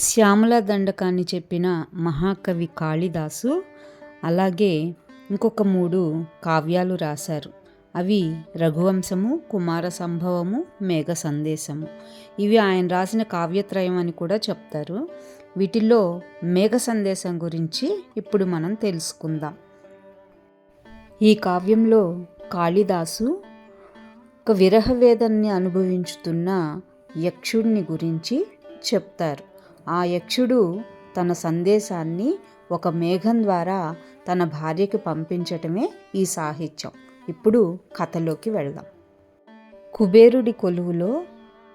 శ్యామల దండకాన్ని చెప్పిన మహాకవి కాళిదాసు అలాగే ఇంకొక 3 కావ్యాలు రాశారు. అవి రఘువంశము, కుమార సంభవము, మేఘ సందేశము. ఇవి ఆయన రాసిన కావ్యత్రయం అని కూడా చెప్తారు. వీటిల్లో మేఘ సందేశం గురించి ఇప్పుడు మనం తెలుసుకుందాం. ఈ కావ్యంలో కాళిదాసు ఒక విరహ వేదనని అనుభవించుతున్న యక్షుడిని గురించి చెప్తారు. ఆ యక్షుడు తన సందేశాన్ని ఒక మేఘం ద్వారా తన భార్యకి పంపించటమే ఈ సాహిత్యం. ఇప్పుడు కథలోకి వెళ్దాం. కుబేరుడి కొలువులో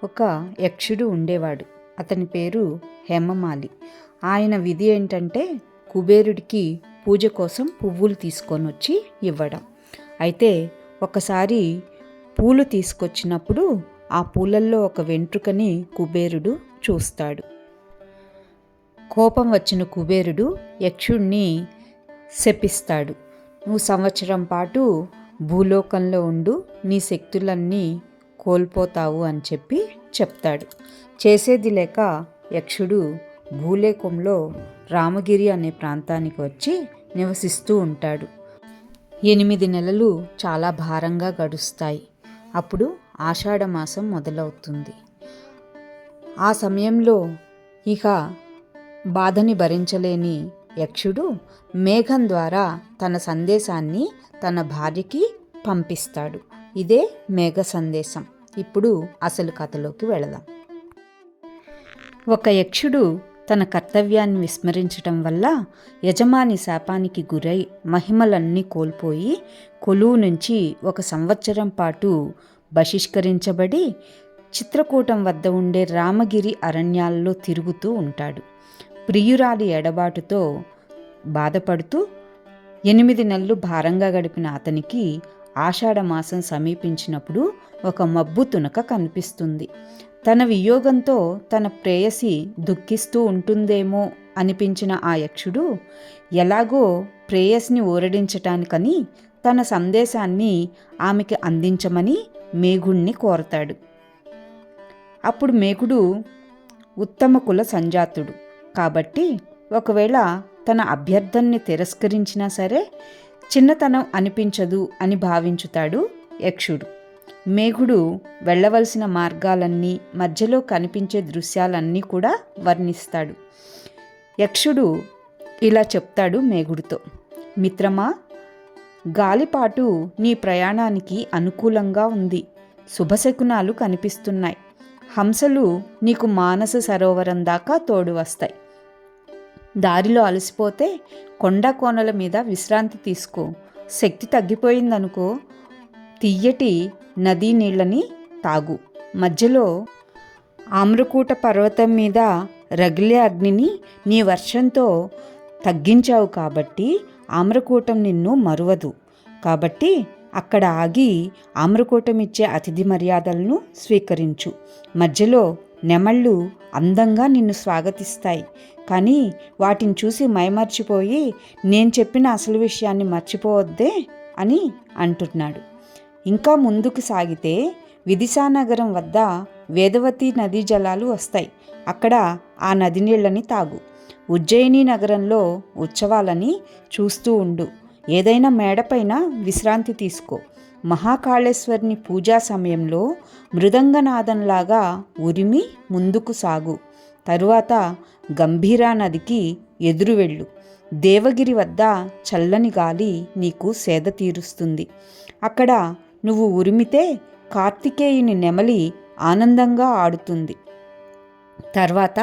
ఒక యక్షుడు ఉండేవాడు. అతని పేరు హేమమాలి. ఆయన విధి ఏంటంటే కుబేరుడికి పూజ కోసం పువ్వులు తీసుకొని వచ్చి ఇవ్వడం. అయితే ఒకసారి పూలు తీసుకొచ్చినప్పుడు ఆ పూలల్లో ఒక వెంట్రుకని కుబేరుడు చూస్తాడు. కోపం వచ్చిన కుబేరుడు యక్షుణ్ణి శపిస్తాడు. నువ్వు సంవత్సరం పాటు భూలోకంలో ఉండు, నీ శక్తులన్నీ కోల్పోతావు అని చెప్తాడు. చేసేది లేక యక్షుడు భూలోకంలో రామగిరి అనే ప్రాంతానికి వచ్చి నివసిస్తూ ఉంటాడు. 8 నెలలు చాలా భారంగా గడుస్తాయి. అప్పుడు ఆషాఢమాసం మొదలవుతుంది. ఆ సమయంలో ఇక బాధని భరించలేని యక్షుడు మేఘం ద్వారా తన సందేశాన్ని తన భార్యకి పంపిస్తాడు. ఇదే మేఘ సందేశం. ఇప్పుడు అసలు కథలోకి వెళదాం. ఒక యక్షుడు తన కర్తవ్యాన్ని విస్మరించటం వల్ల యజమాని శాపానికి గురై మహిమలన్నీ కోల్పోయి కొలువు నుంచి 1 సంవత్సరం పాటు బహిష్కరించబడి చిత్రకూటం వద్ద ఉండే రామగిరి అరణ్యాల్లో తిరుగుతూ ఉంటాడు. ప్రియురాలి ఎడబాటుతో బాధపడుతూ 8 నెలలు భారంగా గడిపిన అతనికి ఆషాఢమాసం సమీపించినప్పుడు ఒక మబ్బు తునక కనిపిస్తుంది. తన వియోగంతో తన ప్రేయసి దుఃఖిస్తూ ఉంటుందేమో అనిపించిన ఆ యక్షుడు ఎలాగో ప్రేయసిని ఊరడించటానికని తన సందేశాన్ని ఆమెకి అందించమని మేఘుణ్ణి కోరతాడు. అప్పుడు మేఘుడు ఉత్తమ కుల సంజాతుడు కాబట్టి ఒకవేళ తన అభ్యర్థనని తిరస్కరించినా సరే చిన్నతనం అనిపించదు అని భావించుతాడు యక్షుడు. మేఘుడు వెళ్ళవలసిన మార్గాలన్నీ, మధ్యలో కనిపించే దృశ్యాలన్నీ కూడా వర్ణిస్తాడు. యక్షుడు ఇలా చెప్తాడు మేఘుడితో, మిత్రమా, గాలిపాటు నీ ప్రయాణానికి అనుకూలంగా ఉంది. శుభశకునాలు కనిపిస్తున్నాయి. హంసలు నీకు మానస సరోవరం దాకా తోడు వస్తాయి. దారిలో అలసిపోతే కొండ కోనల మీద విశ్రాంతి తీసుకో. శక్తి తగ్గిపోయిందనుకో, తియ్యటి నదీ నీళ్ళని తాగు. మధ్యలో ఆమ్రకూట పర్వతం మీద రగిలే అగ్నిని నీ వర్షంతో తగ్గించావు కాబట్టి ఆమ్రకూటం నిన్ను మరువదు. కాబట్టి అక్కడ ఆగి ఆమ్రకూటం ఇచ్చే అతిథి మర్యాదలను స్వీకరించు. మధ్యలో నెమళ్ళు అందంగా నిన్ను స్వాగతిస్తాయి. కానీ వాటిని చూసి మైమర్చిపోయి నేను చెప్పిన అసలు విషయాన్ని మర్చిపోవద్దే అని అంటున్నాడు. ఇంకా ముందుకు సాగితే విదిశానగరం వద్ద వేదవతి నదీ జలాలు వస్తాయి. అక్కడ ఆ నది నీళ్ళని తాగు. ఉజ్జయిని నగరంలో ఉత్సవాలని చూస్తూ ఉండు. ఏదైనా మేడపైన విశ్రాంతి తీసుకో. మహాకాళేశ్వరిని పూజా సమయంలో మృదంగనాదంలాగా ఉరిమి ముందుకు సాగు. తరువాత గంభీరా నదికి ఎదురు వెళ్ళు. దేవగిరి వద్ద చల్లని గాలి నీకు సేద తీరుస్తుంది. అక్కడ నువ్వు ఉరిమితే కార్తికేయుని నెమలి ఆనందంగా ఆడుతుంది. తర్వాత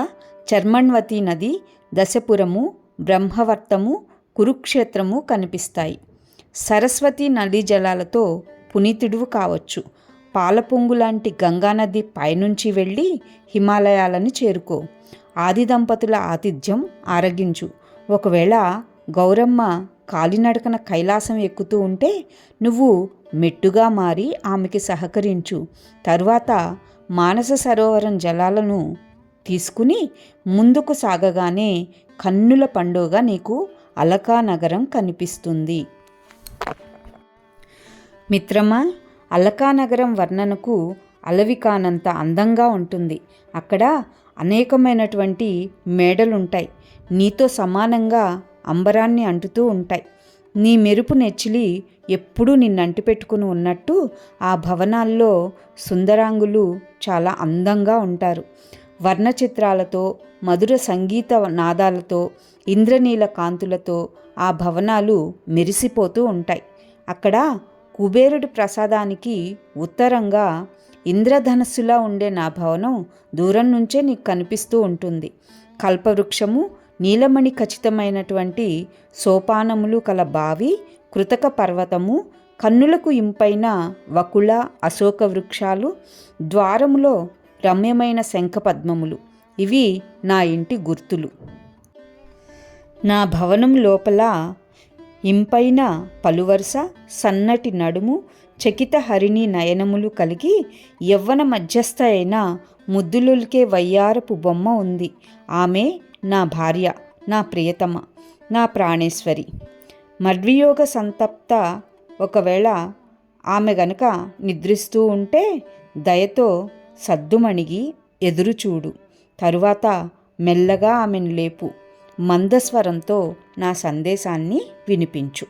చర్మణ్వతి నది, దశపురము, బ్రహ్మవర్తము, కురుక్షేత్రము కనిపిస్తాయి. సరస్వతి నదీ జలాలతో పునీతుడువు కావచ్చు. పాలపొంగులాంటి గంగానది పైనుంచి వెళ్ళి హిమాలయాలను చేరుకో. ఆది దంపతుల ఆతిథ్యం ఆరగించు. ఒకవేళ గౌరమ్మ కాలినడకన కైలాసం ఎక్కుతూ ఉంటే నువ్వు మెట్టుగా మారి ఆమెకి సహకరించు. తరువాత మానస సరోవరం జలాలను తీసుకుని ముందుకు సాగగానే కన్నుల పండుగ నీకు అలకా నగరం కనిపిస్తుంది. మిత్రమా, అలకా నగరం వర్ణనకు అలవి కానంత అందంగా ఉంటుంది. అక్కడ అనేకమైనటువంటి మేడలుంటాయి. నీతో సమానంగా అంబరాన్ని అంటుతూ ఉంటాయి. నీ మెరుపు నెచ్చిలి ఎప్పుడూ నిన్నంటి పెట్టుకుని ఉన్నట్టు ఆ భవనాల్లో సుందరాంగులు చాలా అందంగా ఉంటారు. వర్ణచిత్రాలతో, మధుర సంగీత నాదాలతో, ఇంద్రనీల కాంతులతో ఆ భవనాలు మెరిసిపోతూ ఉంటాయి. అక్కడ కుబేరుడి ప్రసాదానికి ఉత్తరంగా ఇంద్రధనస్సులా ఉండే నా భవనం దూరం నుంచే నీకు కనిపిస్తూ ఉంటుంది. కల్పవృక్షము, నీలమణి ఖచ్చితమైనటువంటి సోపానములు కల బావి, కృతక పర్వతము, కన్నులకు ఇంపైన వకుళ అశోక వృక్షాలు, ద్వారములో రమ్యమైన శంఖపద్మములు, ఇవి నా ఇంటి గుర్తులు. నా భవనం లోపల ఇంపైన పలువరుస, సన్నటి నడుము, చకిత హరిణి నయనములు కలిగి యవ్వన మధ్యస్థ అయిన ముద్దులుల్కే వయ్యారపు బొమ్మ ఉంది. ఆమె నా భార్య, నా ప్రియతమ, నా ప్రాణేశ్వరి. మద్వియోగ సంతప్త ఒకవేళ ఆమె గనక నిద్రిస్తూ ఉంటే దయతో సద్దుమణిగి ఎదురుచూడు. తరువాత మెల్లగా ఆమెను లేపు. మందస్వరంతో నా సందేశాన్ని వినిపించు.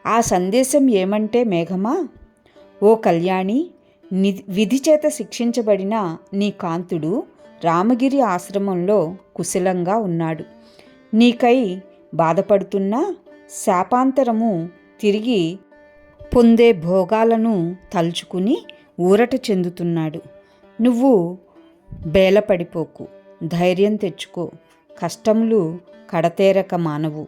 ఆ సందేశం ఏమంటే, మేఘమా, ఓ కళ్యాణి, విధి చేత శిక్షించబడిన నీ కాంతుడు రామగిరి ఆశ్రమంలో కుశలంగా ఉన్నాడు. నీకై బాధపడుతున్న శాపాంతరము తిరిగి పొందే భోగాలను తలుచుకుని ఊరట చెందుతున్నాడు. నువ్వు బేలపడిపోకు, ధైర్యం తెచ్చుకో. కష్టములు కడతేరక మానవు.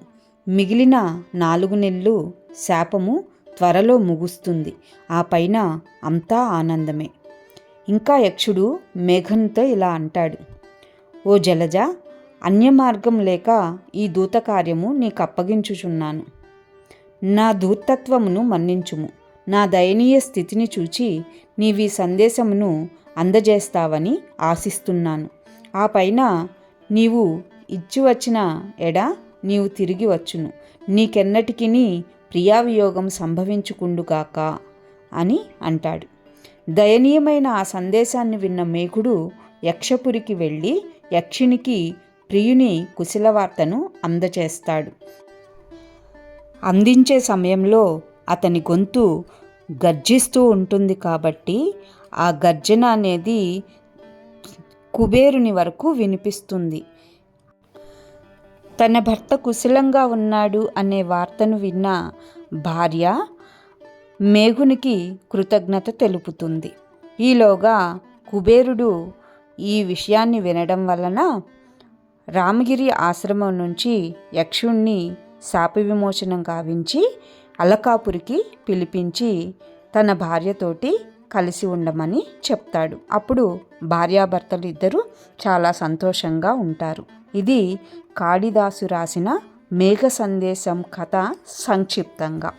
మిగిలిన 4 నెలలు శాపము త్వరలో ముగుస్తుంది. ఆ పైన అంతా ఆనందమే. ఇంకా యక్షుడు మేఘంతో ఇలా అంటాడు. ఓ జలజ, అన్యమార్గం లేక ఈ దూత కార్యము నీకు అప్పగించుచున్నాను. నా దూతత్వమును మన్నించుము. నా దయనీయ స్థితిని చూచి నీవీ సందేశమును అందజేస్తావని ఆశిస్తున్నాను. ఆ పైన నీవు ఇచ్చి వచ్చిన ఎడ నీవు తిరిగి వచ్చును. నీకెన్నటికిని ప్రియావియోగం సంభవించుకుండుగాక అని అంటాడు. దయనీయమైన ఆ సందేశాన్ని విన్న మేఘుడు యక్షపురికి వెళ్ళి యక్షినికి ప్రియుని కుశలవార్తను అందచేస్తాడు. అందించే సమయంలో అతని గొంతు గర్జిస్తూ ఉంటుంది కాబట్టి ఆ గర్జన అనేది కుబేరుని వరకు వినిపిస్తుంది. తన భర్త కుశలంగా ఉన్నాడు అనే వార్తను విన్న భార్య మేఘునికి కృతజ్ఞత తెలుపుతుంది. ఈలోగా కుబేరుడు ఈ విషయాన్ని వినడం వలన రామగిరి ఆశ్రమం నుంచి యక్షుణ్ణి శాప విమోచనం గావించి అలకాపురికి పిలిపించి తన భార్యతోటి కలిసి ఉండమని చెప్తాడు. అప్పుడు భార్యాభర్తలు ఇద్దరు చాలా సంతోషంగా ఉంటారు. ఇది కాళిదాసు రాసిన మేఘ సందేశం కథ సంక్షిప్తంగా.